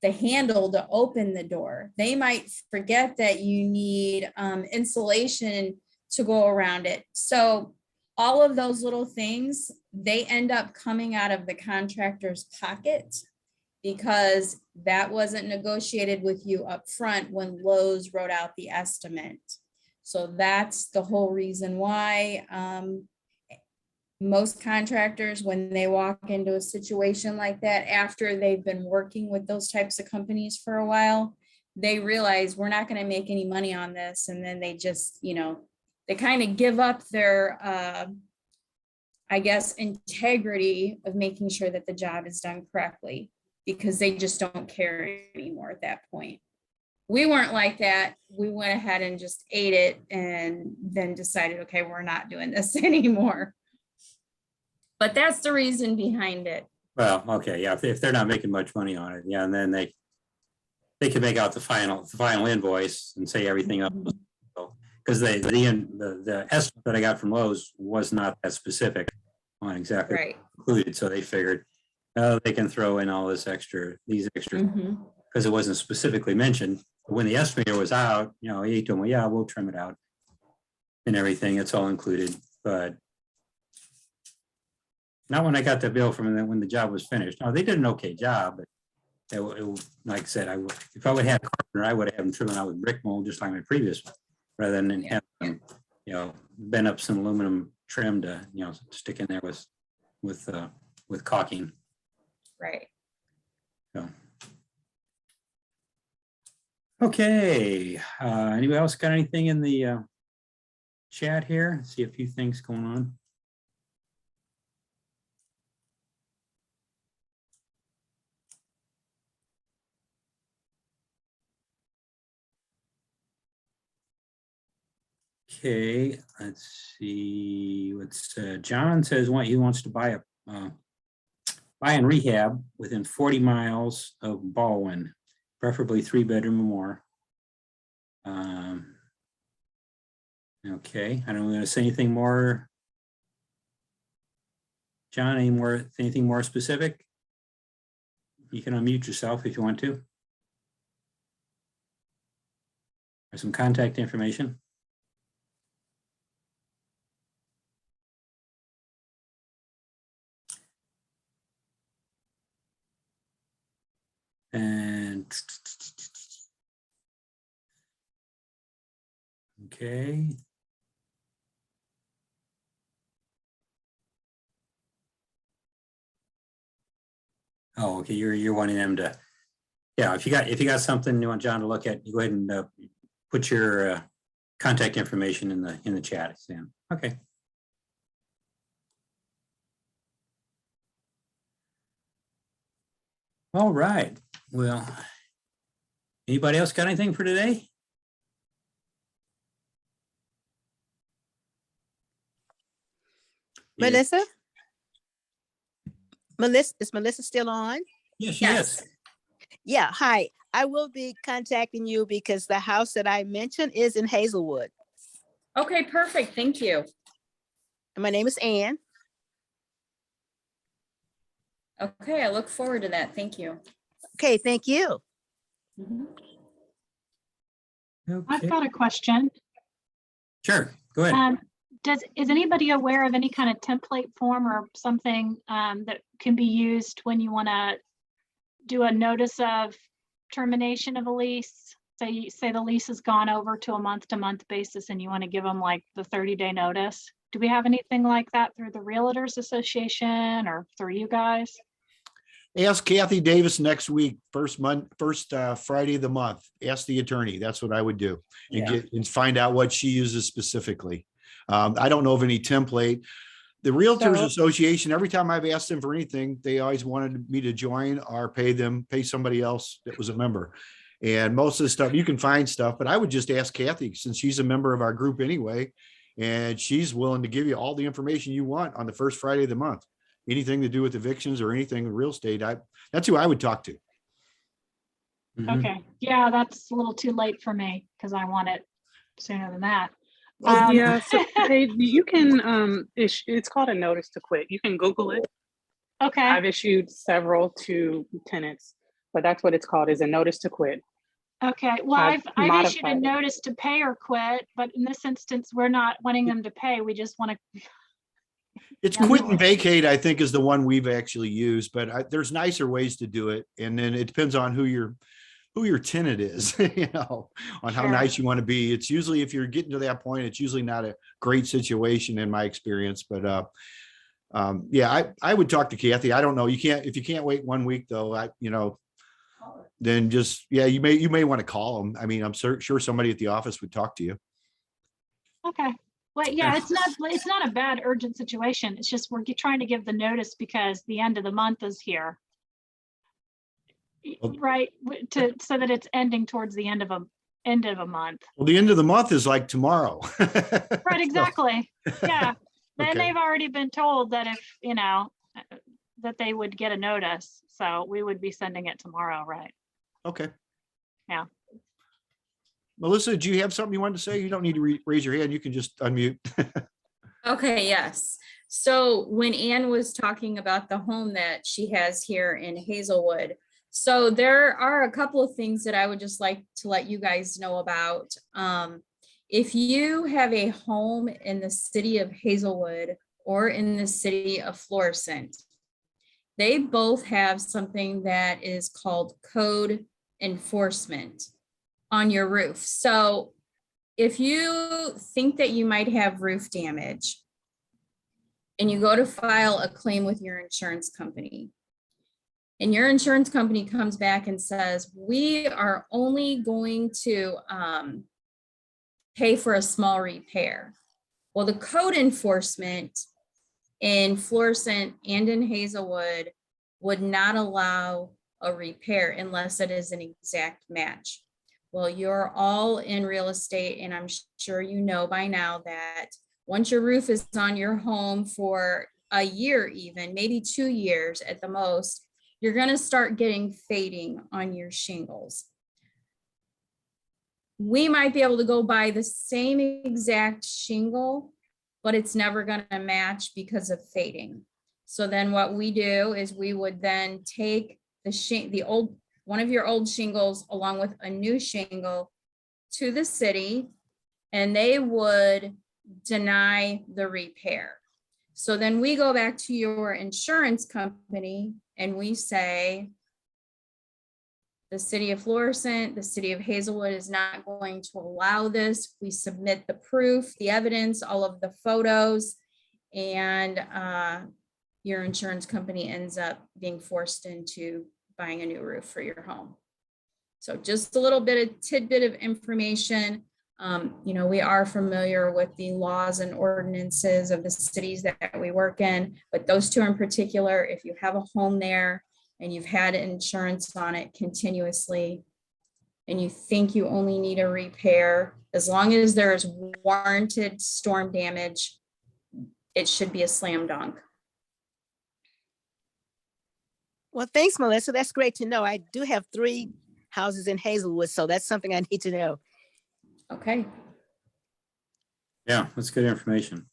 handle to open the door. They might forget that you need insulation to go around it. So all of those little things, they end up coming out of the contractor's pocket, because that wasn't negotiated with you up front when Lowe's wrote out the estimate. So that's the whole reason why most contractors, when they walk into a situation like that, after they've been working with those types of companies for a while, they realize we're not going to make any money on this. And then they just, they kind of give up their, I guess, integrity of making sure that the job is done correctly, because they just don't care anymore at that point. We weren't like that. We went ahead and just ate it and then decided, okay, we're not doing this anymore. But that's the reason behind it. Well, okay, yeah. If they're not making much money on it, yeah, and then they can make out the final invoice and say everything up. Because the estimate that I got from Lowe's was not that specific on exactly Right. included, so they figured they can throw in all these extra, because it wasn't specifically mentioned. When the estimator was out, he told them, well, yeah, we'll trim it out and everything. It's all included, but not when I got the bill from them when the job was finished. No, they did an okay job, but like I said, if I would have a carpenter, I would have them trimming out with brick mold, just like my previous one, rather than have them, bend up some aluminum trim to, stick in there with caulking. Right. So. Okay, anybody else got anything in the chat here? See a few things going on. Okay, let's see, what's, John says he wants to buy buy and rehab within 40 miles of Baldwin, preferably 3-bedroom or more. Okay, I don't want to say anything more. John, anything more specific? You can unmute yourself if you want to. Or some contact information. And okay. Oh, okay, you're wanting them to, yeah, if you got something you want John to look at, you go ahead and put your contact information in the chat, Sam. Okay. All right, well, anybody else got anything for today? Yeah. Is Melissa still on? Yes, she Yes. is. Yeah, hi. I will be contacting you because the house that I mentioned is in Hazelwood. Okay, perfect. Thank you. And my name is Ann. Okay, I look forward to that. Thank you. Okay, thank you. Mhm. I've Okay, got a question. sure, go ahead. Is anybody aware of any kind of template form or something that can be used when you want to do a notice of termination of a lease? Say the lease has gone over to a month-to-month basis and you want to give them like the 30-day notice. Do we have anything like that through the Realtors Association or through you guys? Ask Kathy Davis next week, first Friday of the month. Ask the attorney. That's what I would do and find out what she uses specifically. I don't know of any template. The Realtors So- Association, every time I've asked them for anything, they always wanted me to join or pay somebody else that was a member. And most of the stuff, you can find stuff, but I would just ask Kathy since she's a member of our group anyway, and she's willing to give you all the information you want on the first Friday of the month. Anything to do with evictions or anything with real estate, that's who I would talk to. Mhm. Okay, yeah, that's a little too late for me because I want it sooner than that. Yeah, so hey, you can it's called a notice to quit. You can Google it. Okay, I've issued several to tenants, but that's what it's called, is a notice to quit. okay. Well, I've I've issued a modified it. notice to pay or quit, but in this instance, we're not wanting them to pay. We just want to. It's Yeah. quit and vacate, I think, is the one we've actually used, but there's nicer ways to do it. And then it depends on who your tenant is, on how Sure. nice you want to be. It's usually, if you're getting to that point, it's usually not a great situation in my experience, but yeah, I would talk to Kathy. I don't know. If you can't wait 1 week though, then just, yeah, you may want to call them. I mean, I'm sure somebody at the office would talk to you. Okay. Well, yeah, it's not a bad urgent situation. It's just we're trying to give the notice because the end of the month is here. Well- Right, so that it's ending towards the end of a month. Well, the end of the month is like tomorrow. Right, exactly. Yeah. Then Okay. they've already been told that that they would get a notice. So we would be sending it tomorrow, right? Okay. Yeah. Melissa, do you have something you wanted to say? You don't need to raise your hand. You can just unmute. Okay, yes. So when Ann was talking about the home that she has here in Hazelwood, so there are a couple of things that I would just like to let you guys know about. If you have a home in the city of Hazelwood or in the city of Florissant, they both have something that is called code enforcement on your roof. So if you think that you might have roof damage and you go to file a claim with your insurance company, and your insurance company comes back and says, we are only going to pay for a small repair. Well, the code enforcement in Florissant and in Hazelwood would not allow a repair unless it is an exact match. Well, you're all in real estate, and I'm sure you know by now that once your roof is on your home for a year, even maybe 2 years at the most, you're going to start getting fading on your shingles. We might be able to go buy the same exact shingle, but it's never going to match because of fading. So then what we do is we would then take one of your old shingles along with a new shingle to the city, and they would deny the repair. So then we go back to your insurance company and we say, the city of Florissant, the city of Hazelwood is not going to allow this. We submit the proof, the evidence, all of the photos, and your insurance company ends up being forced into buying a new roof for your home. So just a little bit of tidbit of information. We are familiar with the laws and ordinances of the cities that we work in, but those two in particular, if you have a home there and you've had insurance on it continuously, and you think you only need a repair, as long as there is warranted storm damage, it should be a slam dunk. Well, thanks, Melissa. That's great to know. I do have 3 houses in Hazelwood, so that's something I need to know. Okay. Yeah, that's good information.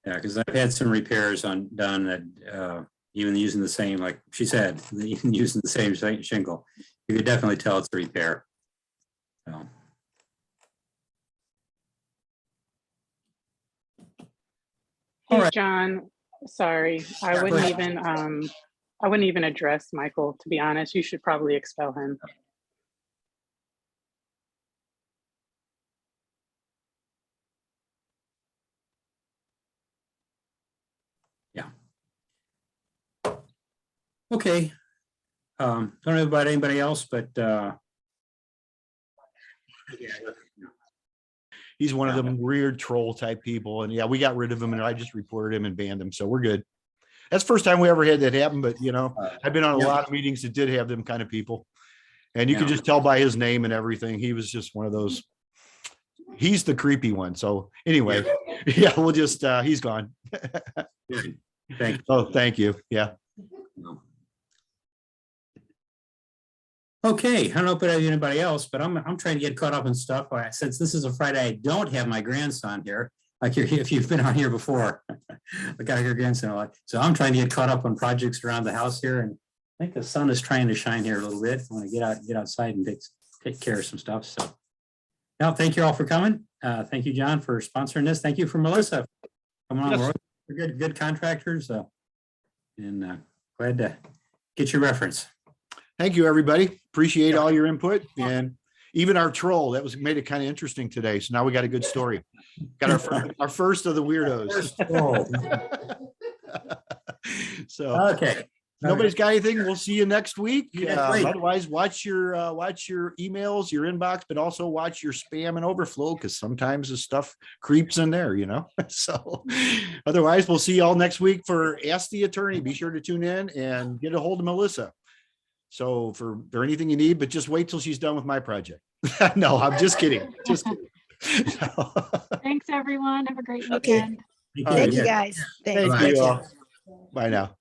Yeah, because I've had some repairs done that even using the same, like she said, even using the same shingle, you could definitely tell it's a repair. So. Hey, right. John, sorry, I wouldn't even address Michael, to be honest. You should probably expel him. Yeah. Okay. Don't know about anybody else, but He's one of them weird troll type people. And yeah, we got rid of him and I just reported him and banned him. So we're good. That's the first time we ever had that happen. But I've been on a lot of meetings that did have them kind of people. And you can just tell by his name and everything. He was just one of those. He's the creepy one. So anyway, yeah, we'll just he's gone. Thank you. Oh, thank you. Yeah. Okay, I don't know about anybody else, but I'm trying to get caught up in stuff. Since this is a Friday, I don't have my grandson here. Like if you've been on here before, I got your grandson a lot. So I'm trying to get caught up on projects around the house here, and I think the sun is trying to shine here a little bit. I want to get outside and take care of some stuff. So now, thank you all for coming. Thank you, John, for sponsoring this. Thank you for Melissa. Come on, Yes. we're good contractors, and glad to get your reference. Thank you, everybody. Appreciate all your input and even our troll. That made it kind of interesting today. So now we got a good story. Got our first of the weirdos. So Okay. nobody's got anything. We'll see you next week. Yeah, great. Otherwise, watch your emails, your inbox, but also watch your spam and overflow because sometimes the stuff creeps in there, So otherwise, we'll see you all next week for Ask the Attorney. Be sure to tune in and get a hold of Melissa. So for anything you need, but just wait till she's done with my project. No, I'm just kidding. Just kidding. Thanks, everyone. Have a great Okay. weekend. Thank you, guys. Thanks. Thank you all. Bye now.